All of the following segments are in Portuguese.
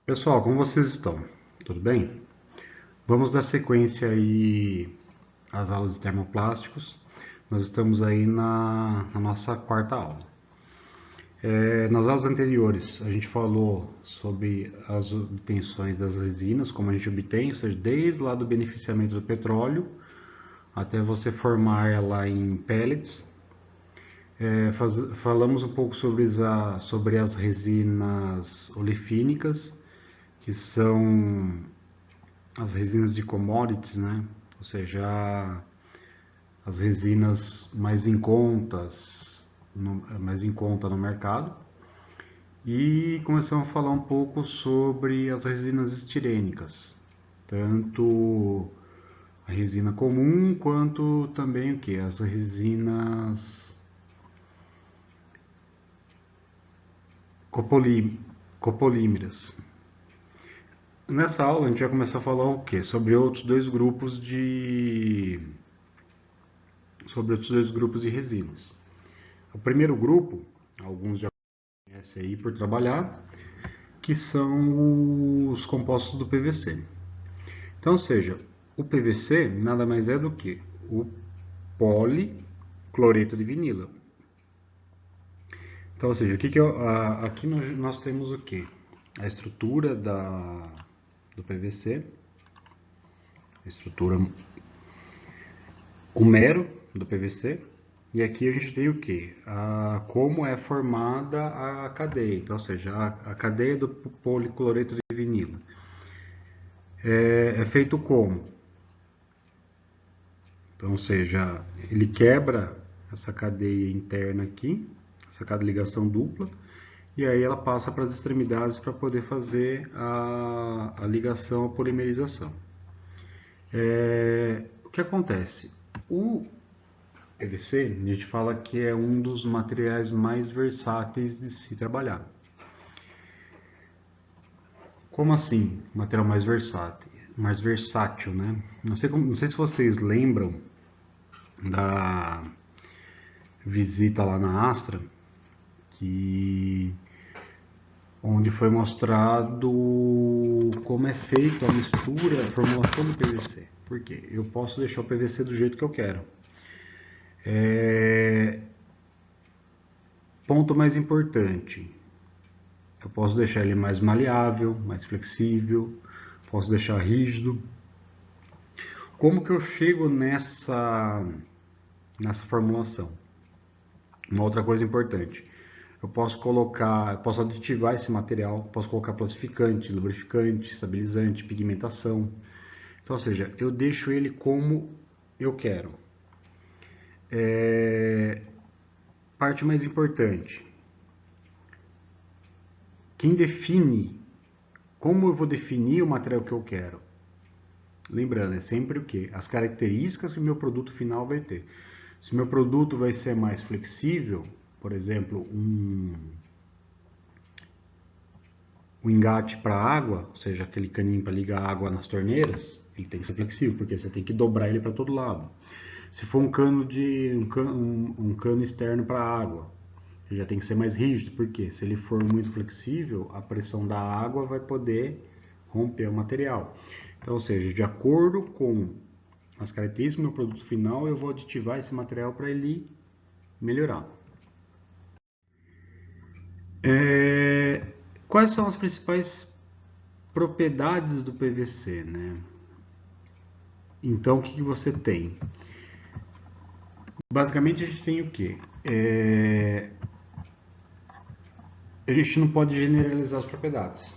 Pessoal, como vocês estão? Tudo bem? Vamos dar sequência aí às aulas de termoplásticos. Nós estamos aí na nossa quarta aula. Nas aulas anteriores, a gente falou sobre as obtenções das resinas, como a gente obtém, ou seja, desde lá do beneficiamento do petróleo até você formar ela em pellets. Falamos um pouco sobre as resinas olefínicas, que são as resinas de commodities, né? Ou seja, as resinas mais em conta no mercado. E começamos a falar um pouco sobre as resinas estirênicas, tanto a resina comum quanto também o que? As resinas copolímeras. Nessa aula a gente vai começar a falar o que? Sobre outros dois grupos de resinas. O primeiro grupo, alguns já conhecem aí por trabalhar, que são os compostos do PVC. Então, ou seja, o PVC nada mais é do que o policloreto de vinilo. Então, ou seja, aqui nós temos o que? A estrutura do PVC, a estrutura, o mero do PVC, e aqui a gente tem o que? Como é formada a cadeia, então, ou seja, a cadeia do policloreto de vinilo. É feito como? Então, ou seja, ele quebra essa cadeia interna aqui, essa ligação dupla, e aí ela passa para as extremidades para poder fazer a ligação, a polimerização. O que acontece? O PVC, a gente fala que é um dos materiais mais versáteis de se trabalhar. Como assim, material mais versátil? Mais versátil, né? Não sei se vocês lembram da visita lá na Astra, que onde foi mostrado como é feito a mistura, a formulação do PVC. Por quê? Eu posso deixar o PVC do jeito que eu quero. Ponto mais importante, eu posso deixar ele mais maleável, mais flexível, posso deixar rígido. Como que eu chego nessa formulação? Uma outra coisa importante, eu posso aditivar esse material, posso colocar plastificante, lubrificante, estabilizante, pigmentação. Então, ou seja, eu deixo ele como eu quero. Parte mais importante, quem define, como eu vou definir o material que eu quero? Lembrando, é sempre o que? As características que o meu produto final vai ter. Se o meu produto vai ser mais flexível, por exemplo, um engate para água, ou seja, aquele caninho para ligar a água nas torneiras, ele tem que ser flexível, porque você tem que dobrar ele para todo lado. Se for um cano externo para água, ele já tem que ser mais rígido, porque se ele for muito flexível, a pressão da água vai poder romper o material. Então, ou seja, de acordo com as características do meu produto final, eu vou aditivar esse material para ele melhorar. Quais são as principais propriedades do PVC, né? Então, o que você tem? Basicamente, a gente tem o quê? A gente não pode generalizar as propriedades.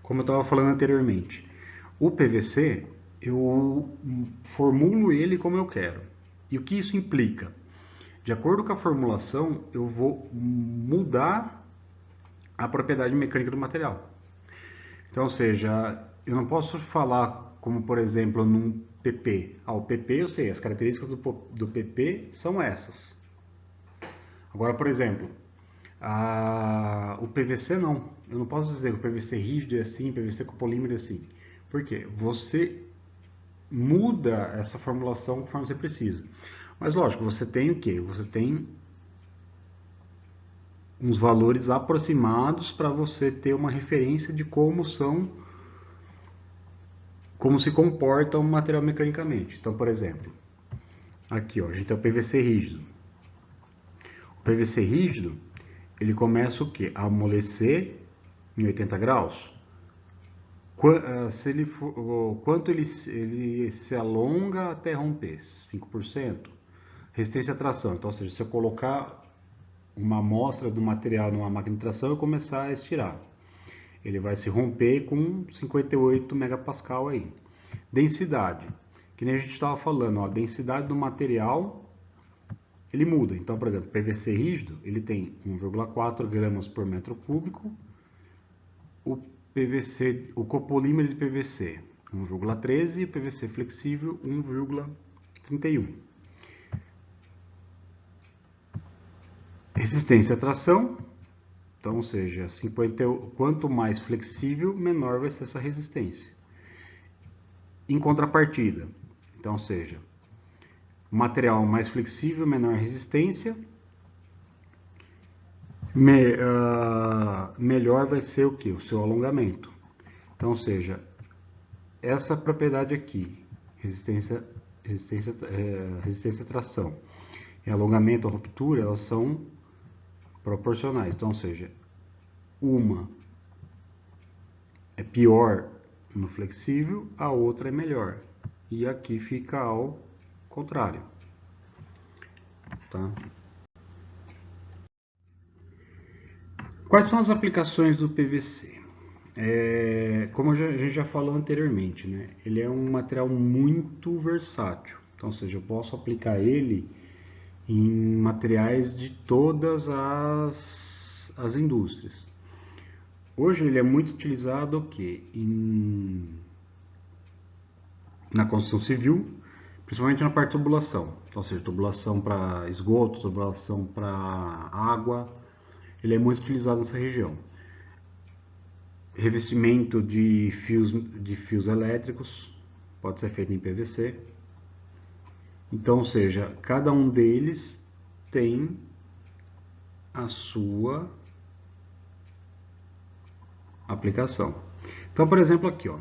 Como eu estava falando anteriormente, o PVC, eu formulo ele como eu quero. E o que isso implica? De acordo com a formulação, eu vou mudar a propriedade mecânica do material. Então, ou seja, eu não posso falar como, por exemplo, num PP. O PP eu sei, as características do PP são essas. Agora, por exemplo, o PVC não. Eu não posso dizer que o PVC rígido é assim, PVC com polímero é assim. Por quê? Você muda essa formulação conforme você precisa. Mas lógico, você tem o quê? Você tem uns valores aproximados para você ter uma referência de como se comporta um material mecanicamente. Então, por exemplo, aqui ó, a gente tem o PVC rígido. O PVC rígido, ele começa o quê? A amolecer em 80 graus. Quanto ele se alonga até romper? 5%. Resistência à tração. Então, ou seja, se eu colocar uma amostra do material numa máquina de tração e começar a estirar, ele vai se romper com 58 megapascal aí. Densidade, que nem a gente estava falando, ó, a densidade do material ele muda. Então, por exemplo, PVC rígido, ele tem 1,4 gramas por metro cúbico. O PVC, o copolímero de PVC 1,13 e o PVC flexível 1,31. Resistência à tração, então, ou seja, 50, quanto mais flexível, menor vai ser essa resistência. Em contrapartida, então, ou seja, material mais flexível, menor resistência, melhor vai ser o que? O seu alongamento. Então, ou seja, essa propriedade aqui, resistência à tração e alongamento à ruptura, elas são proporcionais. Então, ou seja, uma é pior no flexível, a outra é melhor. E aqui fica ao contrário. Tá? Quais são as aplicações do PVC? Como a gente já falou anteriormente, né? Ele é um material muito versátil. Então, ou seja, eu posso aplicar ele em materiais de todas as indústrias. Hoje ele é muito utilizado o quê? Na construção civil, principalmente na parte de tubulação. Então, ou seja, tubulação para esgoto, tubulação para água, ele é muito utilizado nessa região. Revestimento de fios elétricos pode ser feito em PVC. Então, ou seja, cada um deles tem a sua aplicação. Então, por exemplo, aqui, ó,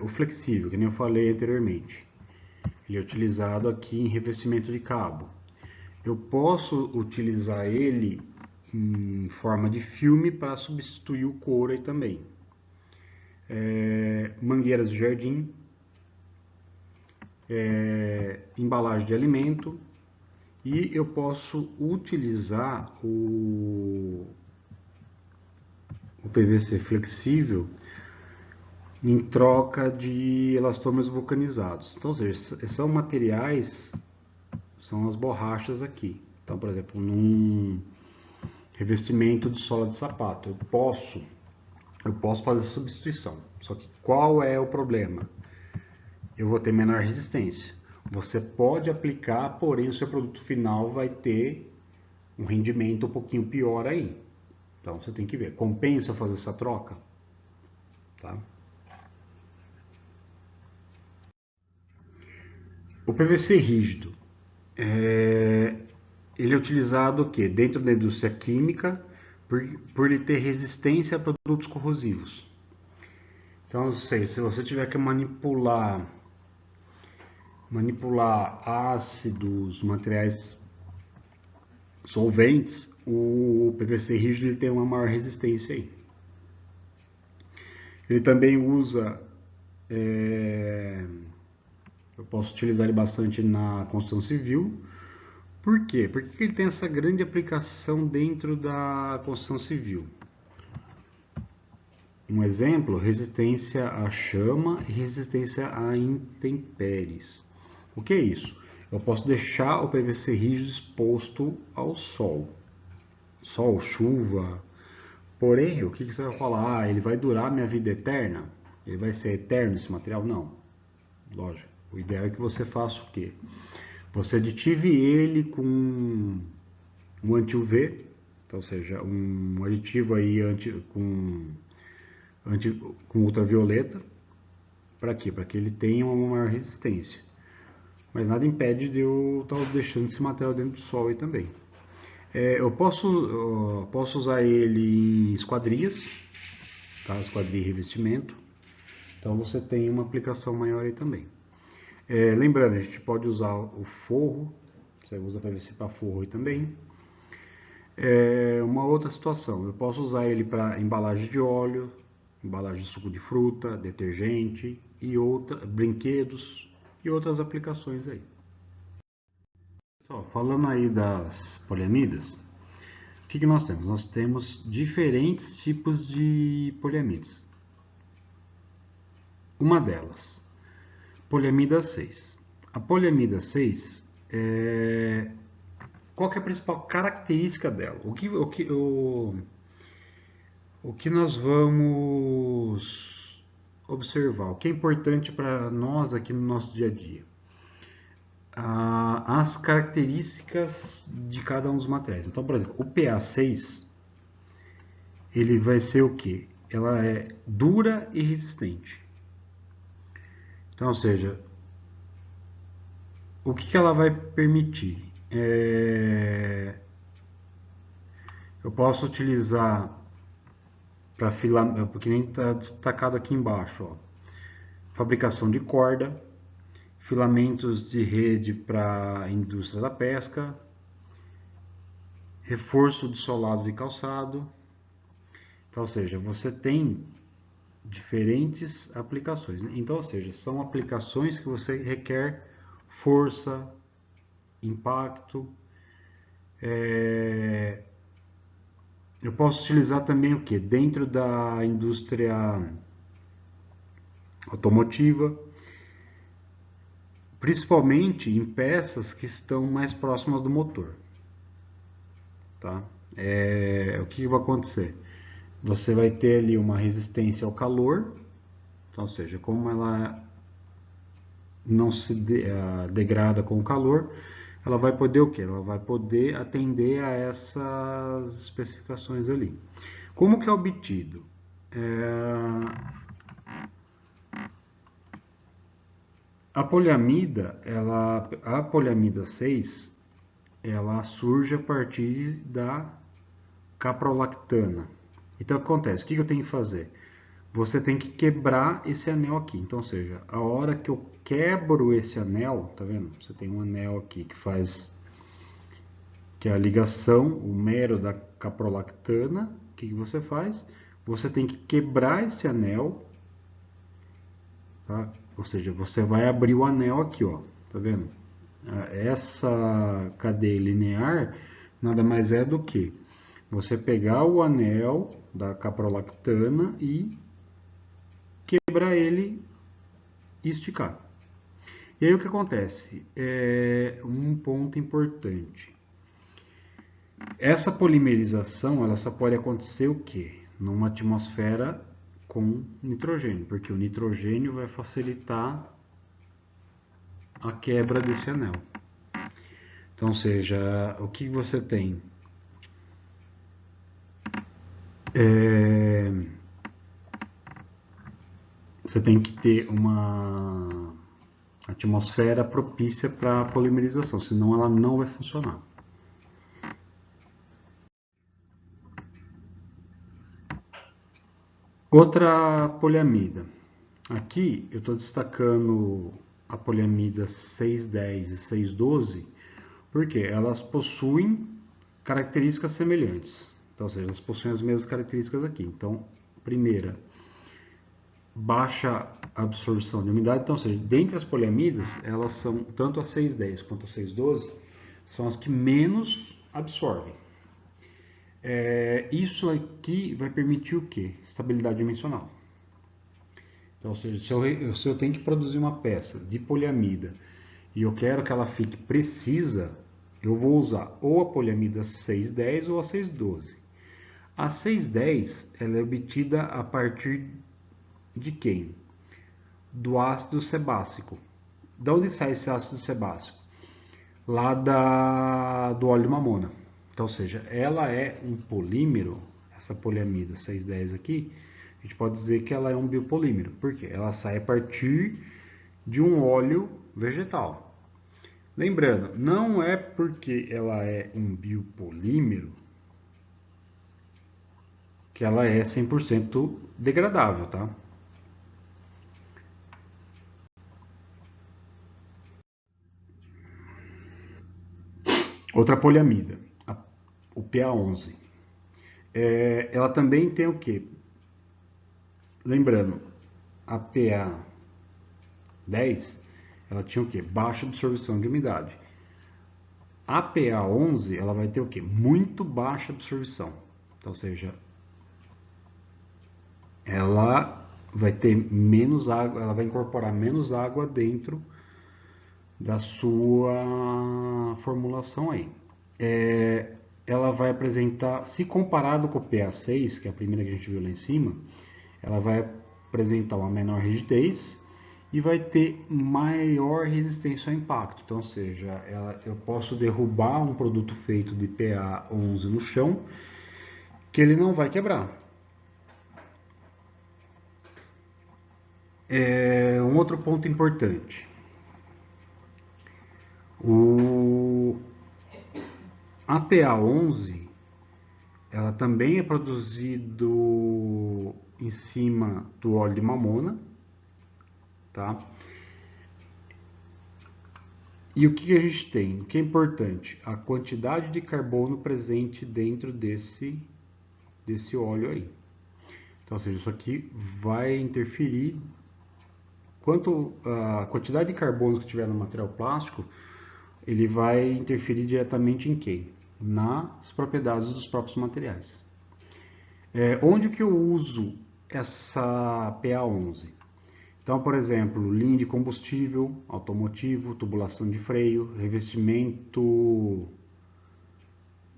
o flexível, que nem eu falei anteriormente, ele é utilizado aqui em revestimento de cabo. Eu posso utilizar ele em forma de filme para substituir o couro aí também. Mangueiras de jardim, embalagem de alimento, e eu posso utilizar o PVC flexível em troca de elastômeros vulcanizados. Então, ou seja, são materiais, são as borrachas aqui. Então, por exemplo, num revestimento de sola de sapato, eu posso fazer substituição. Só que qual é o problema? Eu vou ter menor resistência. Você pode aplicar, porém o seu produto final vai ter um rendimento um pouquinho pior aí. Então você tem que ver, compensa fazer essa troca? Tá? O PVC rígido, ele é utilizado o quê? Dentro da indústria química, por ele ter resistência a produtos corrosivos. Então, se você tiver que manipular ácidos, materiais solventes, o PVC rígido ele tem uma maior resistência aí. Ele também usa, eu posso utilizar ele bastante na construção civil. Por quê? Porque ele tem essa grande aplicação dentro da construção civil. Um exemplo, resistência à chama e resistência a intempéries. O que é isso? Eu posso deixar o PVC rígido exposto ao sol. Sol, chuva. Porém, o que você vai falar? Ah, ele vai durar minha vida eterna? Ele vai ser eterno esse material? Não. Lógico. O ideal é que você faça o quê? Você aditive ele com um anti-UV, então, ou seja, um aditivo aí com ultravioleta. Para quê? Para que ele tenha uma maior resistência. Mas nada impede de eu estar deixando esse material dentro do sol aí também. Eu posso usar ele em esquadrias, tá? Esquadria e revestimento. Então você tem uma aplicação maior aí também. Lembrando, a gente pode usar o forro, você usa PVC para forro aí também. Uma outra situação, eu posso usar ele para embalagem de óleo, embalagem de suco de fruta, detergente e brinquedos e outras aplicações aí. Pessoal, falando aí das poliamidas, o que nós temos? Nós temos diferentes tipos de poliamidas. Uma delas, poliamida 6. A poliamida 6, qual que é a principal característica dela? O que nós vamos observar? O que é importante para nós aqui no nosso dia a dia? As características de cada um dos materiais. Então, por exemplo, o PA6, ele vai ser o quê? Ela é dura e resistente. Então, ou seja, o que ela vai permitir? Eu posso utilizar para filamento, porque nem está destacado aqui embaixo, ó. Fabricação de corda, filamentos de rede para a indústria da pesca, reforço de solado de calçado. Então, ou seja, você tem diferentes aplicações. Então, ou seja, são aplicações que você requer força, impacto. Eu posso utilizar também o que? Dentro da indústria automotiva, principalmente em peças que estão mais próximas do motor. Tá? O que vai acontecer? Você vai ter ali uma resistência ao calor, então, ou seja, como ela não se degrada com o calor, ela vai poder o quê? Ela vai poder atender a essas especificações ali. Como que é obtido? A poliamida 6, ela surge a partir da caprolactana. Então, o que acontece? O que eu tenho que fazer? Você tem que quebrar esse anel aqui. Então, ou seja, a hora que eu quebro esse anel, tá vendo? Você tem um anel aqui que é a ligação, o mero da caprolactana. O que você faz? Você tem que quebrar esse anel, tá? Ou seja, você vai abrir o anel aqui, ó, tá vendo? Essa cadeia linear nada mais é do que você pegar o anel da caprolactana e quebrar ele e esticar. E aí o que acontece? Um ponto importante. Essa polimerização ela só pode acontecer o quê? Numa atmosfera com nitrogênio, porque o nitrogênio vai facilitar a quebra desse anel. Então, ou seja, o que você tem? Você tem que ter uma atmosfera propícia para a polimerização, senão ela não vai funcionar. Outra poliamida. Aqui eu estou destacando a poliamida 610 e 612 porque elas possuem características semelhantes. Então, ou seja, elas possuem as mesmas características aqui. Então, primeira, baixa absorção de umidade. Então, ou seja, dentre as poliamidas, elas são, tanto a 610 quanto a 612, são as que menos absorvem. Isso aqui vai permitir o quê? Estabilidade dimensional. Então, ou seja, se eu tenho que produzir uma peça de poliamida e eu quero que ela fique precisa, eu vou usar ou a poliamida 610 ou a 612. A 610 ela é obtida a partir de quem? Do ácido sebácico. De onde sai esse ácido sebácico? Lá do óleo de mamona. Então, ou seja, ela é um polímero, essa poliamida 610 aqui, a gente pode dizer que ela é um biopolímero. Por quê? Ela sai a partir de um óleo vegetal. Lembrando, não é porque ela é um biopolímero que ela é 100% degradável, tá? Outra poliamida, o PA11. Ela também tem o quê? Lembrando, a PA10, ela tinha o quê? Baixa absorção de umidade. A PA11, ela vai ter o quê? Muito baixa absorção. Então, ou seja, ela vai ter menos água, ela vai incorporar menos água dentro da sua formulação aí. Ela vai apresentar, se comparado com o PA6, que é a primeira que a gente viu lá em cima, ela vai apresentar uma menor rigidez e vai ter maior resistência ao impacto. Então, ou seja, eu posso derrubar um produto feito de PA11 no chão que ele não vai quebrar. Um outro ponto importante. O APA11 ela também é produzido em cima do óleo de mamona, tá? E o que a gente tem? O que é importante? A quantidade de carbono presente dentro desse óleo aí. Então, ou seja, isso aqui vai interferir quanto a quantidade de carbono que tiver no material plástico, ele vai interferir diretamente em quem? Nas propriedades dos próprios materiais. Onde que eu uso essa PA11? Então, por exemplo, linha de combustível, automotivo, tubulação de freio, revestimento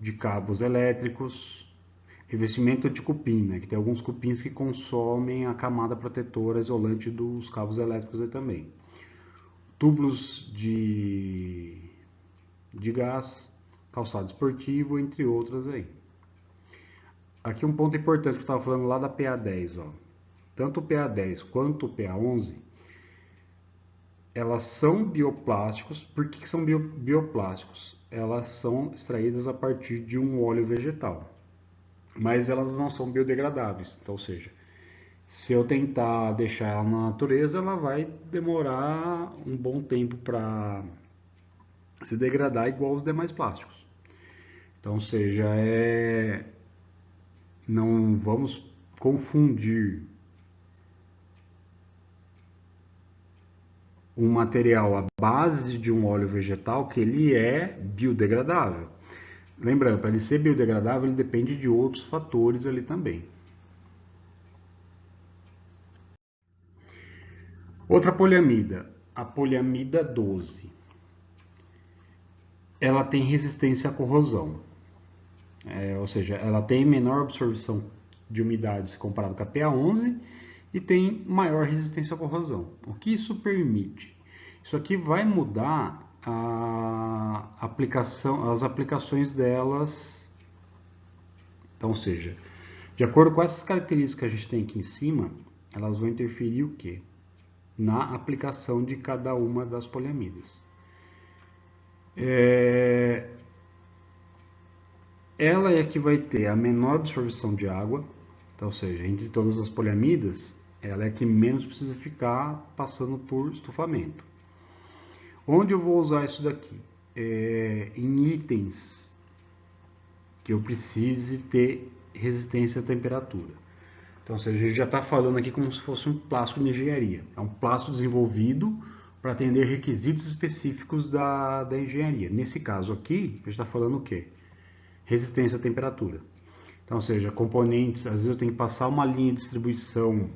de cabos elétricos, revestimento de cupim, né, que tem alguns cupins que consomem a camada protetora isolante dos cabos elétricos aí também. Tubos de gás, calçado esportivo, entre outras aí. Aqui um ponto importante que eu estava falando lá da PA10, ó. Tanto o PA10 quanto o PA11, elas são bioplásticos. Por que são bioplásticos? Elas são extraídas a partir de um óleo vegetal, mas elas não são biodegradáveis. Então, ou seja, se eu tentar deixar ela na natureza, ela vai demorar um bom tempo para se degradar igual os demais plásticos. Então, ou seja, não vamos confundir um material à base de um óleo vegetal que ele é biodegradável. Lembrando, para ele ser biodegradável, ele depende de outros fatores ali também. Outra poliamida, a poliamida 12. Ela tem resistência à corrosão, ou seja, ela tem menor absorção de umidade se comparado com a PA11 e tem maior resistência à corrosão. O que isso permite? Isso aqui vai mudar as aplicações delas. Então, ou seja, de acordo com essas características que a gente tem aqui em cima, elas vão interferir o quê? Na aplicação de cada uma das poliamidas. Ela é que vai ter a menor absorção de água, então, ou seja, entre todas as poliamidas, ela é que menos precisa ficar passando por estufamento. Onde eu vou usar isso daqui? Em itens que eu precise ter resistência à temperatura. Então, ou seja, a gente já está falando aqui como se fosse um plástico de engenharia. É um plástico desenvolvido para atender requisitos específicos da engenharia. Nesse caso aqui, a gente está falando o quê? Resistência à temperatura. Então, ou seja, componentes, às vezes eu tenho que passar uma linha de distribuição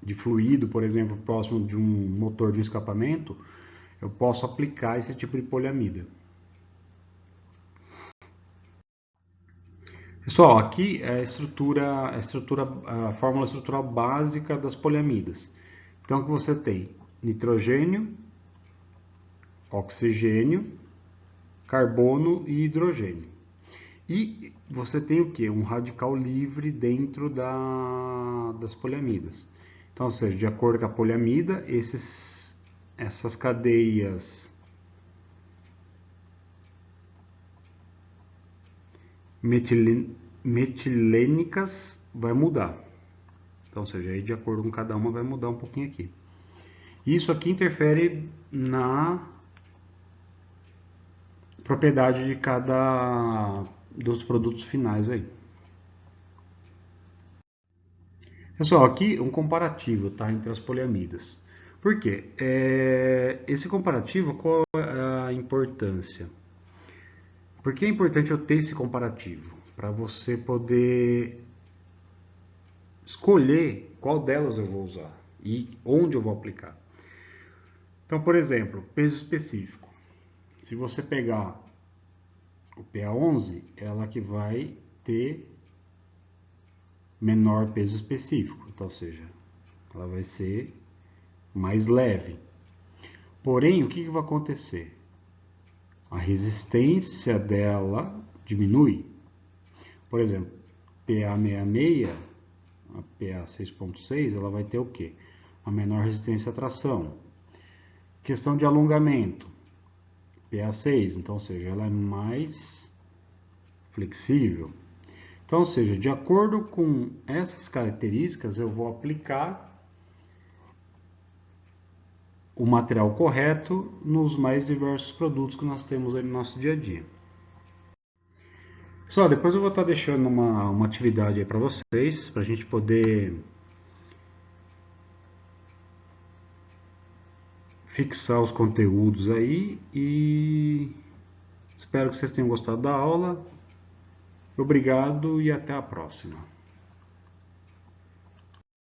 de fluido, por exemplo, próximo de um motor de um escapamento, eu posso aplicar esse tipo de poliamida. Pessoal, aqui é a fórmula estrutural básica das poliamidas. Então, que você tem nitrogênio, oxigênio, carbono e hidrogênio. E você tem o que? Um radical livre dentro das poliamidas. Então, ou seja, de acordo com a poliamida, essas cadeias metilênicas vai mudar. Então, ou seja, aí de acordo com cada uma vai mudar um pouquinho aqui. Isso aqui interfere na propriedade de cada dos produtos finais aí. Pessoal, aqui um comparativo, tá, entre as poliamidas. Por quê? Esse comparativo, qual é a importância? Por que é importante eu ter esse comparativo? Para você poder escolher qual delas eu vou usar e onde eu vou aplicar. Então, por exemplo, peso específico. Se você pegar o PA11, ela que vai ter menor peso específico, então, ou seja, ela vai ser mais leve. Porém, o que vai acontecer? A resistência dela diminui. Por exemplo, PA66, a PA6.6, ela vai ter o quê? A menor resistência à tração. Questão de alongamento, PA6, então, ou seja, ela é mais flexível. Então, ou seja, de acordo com essas características, eu vou aplicar o material correto nos mais diversos produtos que nós temos aí no nosso dia a dia. Pessoal, depois eu vou estar deixando uma atividade aí para vocês, para a gente poder fixar os conteúdos aí e espero que vocês tenham gostado da aula. Obrigado e até a próxima.